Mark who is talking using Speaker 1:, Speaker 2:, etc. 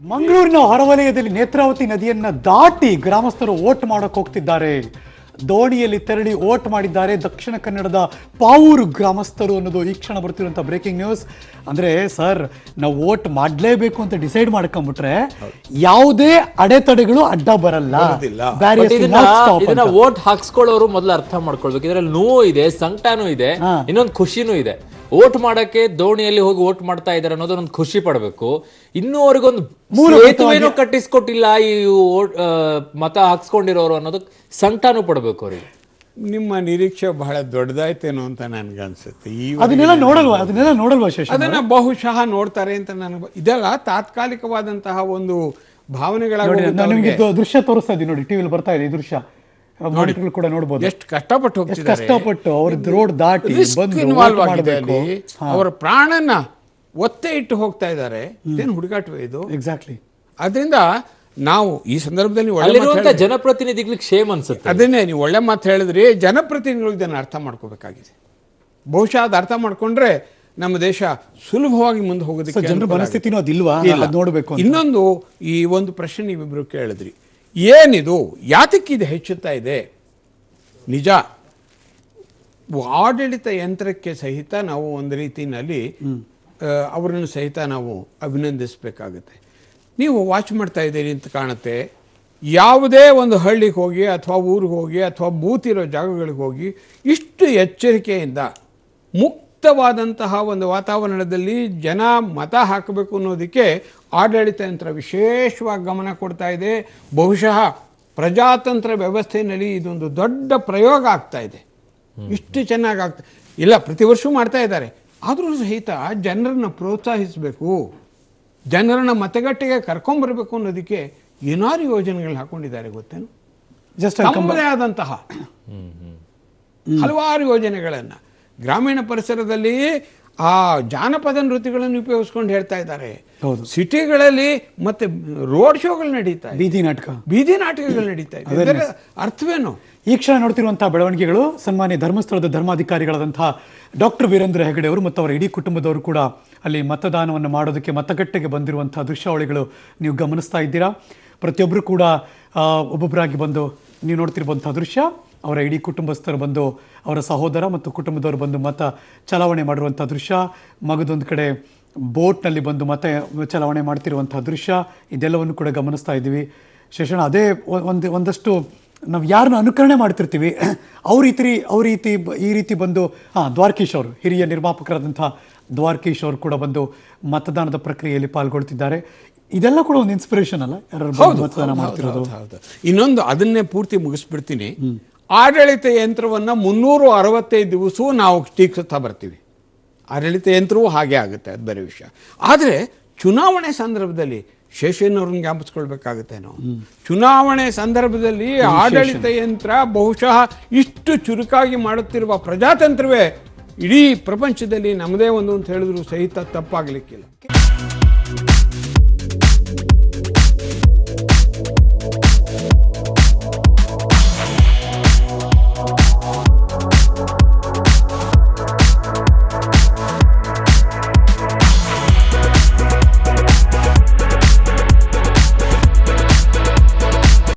Speaker 1: ಮಂಗಳೂರಿನ ಹೊರವಲಯದಲ್ಲಿ ನೇತ್ರಾವತಿ ನದಿಯನ್ನ ದಾಟಿ ಗ್ರಾಮಸ್ಥರು ವೋಟ್ ಮಾಡಕ್ಕೆ ಹೋಗ್ತಿದ್ದಾರೆ. ದೋಣಿಯಲ್ಲಿ ತೆರಳಿ ವೋಟ್ ಮಾಡಿದ್ದಾರೆ ದಕ್ಷಿಣ ಕನ್ನಡದ ಪಾವೂರು ಗ್ರಾಮಸ್ಥರು ಅನ್ನೋದು ಈ ಕ್ಷಣ ಬರ್ತಿರುವಂತ ಬ್ರೇಕಿಂಗ್ ನ್ಯೂಸ್. ಅಂದ್ರೆ ಸರ್, ನಾವು ವೋಟ್ ಮಾಡಲೇಬೇಕು ಅಂತ ಡಿಸೈಡ್ ಮಾಡ್ಕೊಂಡ್ಬಿಟ್ರೆ ಯಾವುದೇ ಅಡೆತಡೆಗಳು ಅಡ್ಡ ಬರಲ್ಲ.
Speaker 2: ಇದನ್ನ ವೋಟ್ ಹಾಕ್ಸ್ಕೊಳ್ಳೋರು ಮೊದಲು ಅರ್ಥ ಮಾಡ್ಕೊಳ್ಬೇಕು. ಇದ್ರಲ್ಲಿ ನೋವು ಇದೆ, ಸಂಕಟನೂ ಇದೆ, ಇನ್ನೊಂದು ಖುಷಿನೂ ಇದೆ. ವೋಟ್ ಮಾಡಕ್ಕೆ ದೋಣಿಯಲ್ಲಿ ಹೋಗಿ ವೋಟ್ ಮಾಡ್ತಾ ಇದಾರೆ ಅನ್ನೋದೊಂದು ಖುಷಿ ಪಡಬೇಕು. ಇನ್ನೂ ಅವ್ರಿಗೊಂದು ಸೇತುವೆನೂ ಕಟ್ಟಿಸ್ಕೊಟ್ಟಿಲ್ಲ ಈ ಮತ ಹಾಕ್ಸ್ಕೊಂಡಿರೋರು ಅನ್ನೋದಕ್ಕೆ ಸಂಕಟನೂ ಪಡಬೇಕು ಅವ್ರಿಗೆ.
Speaker 3: ನಿಮ್ಮ ನಿರೀಕ್ಷೆ ಬಹಳ ದೊಡ್ಡದಾಯ್ತೇನೋ ಅಂತ ನನ್ಗನ್ಸುತ್ತೆ.
Speaker 1: ಅದನ್ನೆಲ್ಲ ನೋಡಲ್ವಾ ಶೇಷ?
Speaker 3: ಅದನ್ನ ಬಹುಶಃ ನೋಡ್ತಾರೆ ಅಂತ ನನಗೆ ಇದೆಲ್ಲ ತಾತ್ಕಾಲಿಕವಾದಂತಹ ಒಂದು ಭಾವನೆಗಳಾಗಿ
Speaker 1: ನಿಮಗೆ ದೃಶ್ಯ ತೋರಿಸ್ತಾ ಇದ್ದೀವಿ ನೋಡಿ, ಟಿವಿಲಿ ಬರ್ತಾ ಇದೆ ಈ ದೃಶ್ಯ. ಕೂಡ ನೋಡಬಹುದು
Speaker 3: ಎಷ್ಟು ಕಷ್ಟಪಟ್ಟು ಹೋಗ್ತಿದ್ದಾರೆ,
Speaker 1: ಕಷ್ಟಪಟ್ಟು ಅವ್ರ ರೋಡ್ ದಾಟಿ
Speaker 3: ಇನ್ವಾಲ್ವ್ ಆಗಿದೆ ಅಲ್ಲಿ. ಅವರ ಪ್ರಾಣನ ಒತ್ತೆ ಇಟ್ಟು ಹೋಗ್ತಾ ಇದ್ದಾರೆ. ಇದೇನು ಹುಡುಗಾಟವೇ ಇದು?
Speaker 1: ಎಕ್ಸಾಕ್ಟ್ಲಿ.
Speaker 3: ಅದರಿಂದ ನಾವು ಈ ಸಂದರ್ಭದಲ್ಲಿ
Speaker 2: ಜನಪ್ರತಿನಿಧಿಗಳಿಗೆ ಕ್ಷೇಮ ಅನ್ಸುತ್ತೆ.
Speaker 3: ಅದನ್ನೇ ನೀವು ಒಳ್ಳೆ ಮಾತು ಹೇಳಿದ್ರಿ. ಜನಪ್ರತಿನಿಧಿಗಳು ಇದನ್ನು ಅರ್ಥ ಮಾಡ್ಕೋಬೇಕಾಗಿದೆ. ಬಹುಶಃ ಅದು ಅರ್ಥ ಮಾಡ್ಕೊಂಡ್ರೆ ನಮ್ಮ ದೇಶ ಸುಲಭವಾಗಿ ಮುಂದೆ ಹೋಗೋದಕ್ಕೆ.
Speaker 1: ಜನರ ಮನಸ್ಥಿತಿನೂ ಅದಿಲ್ವಾ ನೋಡಬೇಕು.
Speaker 3: ಇನ್ನೊಂದು ಈ ಒಂದು ಪ್ರಶ್ನೆ ನೀವಿಬ್ರು ಕೇಳಿದ್ರಿ, ಏನಿದು ಯಾತಕ್ಕಿದೆ ಹೆಚ್ಚುತ್ತಾ ಇದೆ? ನಿಜ, ಆಡಳಿತ ಯಂತ್ರಕ್ಕೆ ಸಹಿತ ನಾವು ಒಂದು ರೀತಿಯಲ್ಲಿ ಅವರನ್ನು ಸಹಿತ ನಾವು ಅಭಿನಂದಿಸಬೇಕಾಗುತ್ತೆ. ನೀವು ವಾಚ್ ಮಾಡ್ತಾ ಇದ್ದೀರಿ ಅಂತ ಕಾಣುತ್ತೆ. ಯಾವುದೇ ಒಂದು ಹಳ್ಳಿಗೆ ಹೋಗಿ ಅಥವಾ ಊರಿಗೆ ಹೋಗಿ ಅಥವಾ ಬೂತ್ ಇರೋ ಜಾಗಗಳಿಗೆ ಹೋಗಿ ಇಷ್ಟು ಎಚ್ಚರಿಕೆಯಿಂದ ಮುಕ್ತವಾದಂತಹ ಒಂದು ವಾತಾವರಣದಲ್ಲಿ ಜನ ಮತ ಹಾಕಬೇಕು ಅನ್ನೋದಕ್ಕೆ ಆಡಳಿತ ಯಂತ್ರ ವಿಶೇಷವಾಗಿ ಗಮನ ಕೊಡ್ತಾ ಇದೆ. ಬಹುಶಃ ಪ್ರಜಾತಂತ್ರ ವ್ಯವಸ್ಥೆಯಲ್ಲಿ ಇದೊಂದು ದೊಡ್ಡ ಪ್ರಯೋಗ ಆಗ್ತಾ ಇದೆ. ಇಷ್ಟು ಚೆನ್ನಾಗಿ ಇಲ್ಲ, ಪ್ರತಿ ವರ್ಷವೂ ಮಾಡ್ತಾ ಇದ್ದಾರೆ. ಆದರೂ ಸಹಿತ ಜನರನ್ನು ಪ್ರೋತ್ಸಾಹಿಸಬೇಕು, ಜನರನ್ನ ಮತಗಟ್ಟೆಗೆ ಕರ್ಕೊಂಡ್ಬರ್ಬೇಕು ಅನ್ನೋದಕ್ಕೆ ಏನಾರು ಯೋಜನೆಗಳು ಹಾಕೊಂಡಿದ್ದಾರೆ ಗೊತ್ತೇನು? ತಮ್ಮದೇ ಆದಂತಹ ಹಲವಾರು ಯೋಜನೆಗಳನ್ನು ಗ್ರಾಮೀಣ ಪರಿಸರದಲ್ಲಿ ಆ ಜಾನಪದ ನೃತ್ಯಗಳನ್ನು ಉಪಯೋಗಿಸ್ಕೊಂಡು ಹೇಳ್ತಾ ಇದ್ದಾರೆ. ಸಿಟಿಗಳಲ್ಲಿ ಮತ್ತೆ ರೋಡ್ ಶೋಗಳು ನಡೀತಾ ಇದೆ, ಬೀದಿ ನಾಟಕಗಳು ನಡೀತಾ ಇದೆ. ಇದರ ಅರ್ಥವೇನು?
Speaker 1: ಈ ಕ್ಷಣ ನೋಡ್ತಿರುವಂತಹ ಬೆಳವಣಿಗೆಗಳು ಸನ್ಮಾನ್ಯ ಧರ್ಮಸ್ಥಳದ ಧರ್ಮಾಧಿಕಾರಿಗಳಾದಂತಹ ಡಾಕ್ಟರ್ ವೀರೇಂದ್ರ ಹೆಗಡೆ ಅವರು ಮತ್ತು ಅವರ ಇಡೀ ಕುಟುಂಬದವರು ಕೂಡ ಅಲ್ಲಿ ಮತದಾನವನ್ನು ಮಾಡೋದಕ್ಕೆ ಮತಗಟ್ಟೆಗೆ ಬಂದಿರುವಂತಹ ದೃಶ್ಯಾವಳಿಗಳು ನೀವು ಗಮನಿಸ್ತಾ ಇದ್ದೀರಾ. ಪ್ರತಿಯೊಬ್ಬರು ಕೂಡ ಒಬ್ಬೊಬ್ಬರಾಗಿ ಬಂದು ನೀವು ನೋಡ್ತಿರುವಂತಹ ದೃಶ್ಯ. ಅವರ ಇಡೀ ಕುಟುಂಬಸ್ಥರು ಬಂದು, ಅವರ ಸಹೋದರ ಮತ್ತು ಕುಟುಂಬದವರು ಬಂದು ಮತ ಚಲಾವಣೆ ಮಾಡಿರುವಂಥ ದೃಶ್ಯ. ಮಗದೊಂದು ಕಡೆ ಬೋಟ್ನಲ್ಲಿ ಬಂದು ಮತ ಚಲಾವಣೆ ಮಾಡ್ತಿರುವಂಥ ದೃಶ್ಯ. ಇದೆಲ್ಲವನ್ನು ಕೂಡ ಗಮನಿಸ್ತಾ ಇದ್ದೀವಿ. ಶೇಷಣ್ಣ, ಅದೇ ಒಂದಷ್ಟು ನಾವು ಯಾರನ್ನ ಅನುಕರಣೆ ಮಾಡ್ತಿರ್ತೀವಿ ಈ ರೀತಿ ಬಂದು ದ್ವಾರಕೀಶ್ ಅವರು, ಹಿರಿಯ ನಿರ್ಮಾಪಕರಾದಂಥ ದ್ವಾರಕೀಶ್ ಅವರು ಕೂಡ ಬಂದು ಮತದಾನದ ಪ್ರಕ್ರಿಯೆಯಲ್ಲಿ ಪಾಲ್ಗೊಳ್ತಿದ್ದಾರೆ. ಇದೆಲ್ಲ ಕೂಡ ಒಂದು ಇನ್ಸ್ಪಿರೇಷನ್ ಅಲ್ಲ ಮತದಾನ ಮಾಡ್ತಿರೋದು?
Speaker 3: ಇನ್ನೊಂದು ಅದನ್ನೇ ಪೂರ್ತಿ ಮುಗಿಸ್ಬಿಡ್ತೀನಿ. ಆಡಳಿತ ಯಂತ್ರವನ್ನು 365 ದಿವಸವೂ ನಾವು ಟೀಕಿಸ್ತಾ ಬರ್ತೀವಿ. ಆಡಳಿತ ಯಂತ್ರವೂ ಹಾಗೆ ಆಗುತ್ತೆ, ಅದು ಬೇರೆ ವಿಷಯ. ಆದರೆ ಚುನಾವಣೆ ಸಂದರ್ಭದಲ್ಲಿ ಶೇಷಣ್ಣವ್ರನ್ನ ಜ್ಞಾಪಿಸ್ಕೊಳ್ಬೇಕಾಗುತ್ತೆ ನಾವು. ಚುನಾವಣೆ ಸಂದರ್ಭದಲ್ಲಿ ಆಡಳಿತ ಯಂತ್ರ ಬಹುಶಃ ಇಷ್ಟು ಚುರುಕಾಗಿ ಮಾಡುತ್ತಿರುವ ಪ್ರಜಾತಂತ್ರವೇ ಇಡೀ ಪ್ರಪಂಚದಲ್ಲಿ ನಮ್ಮದೇ ಒಂದು ಅಂತ ಹೇಳಿದ್ರು ಸಹಿತ ತಪ್ಪಾಗಲಿಕ್ಕಿಲ್ಲ.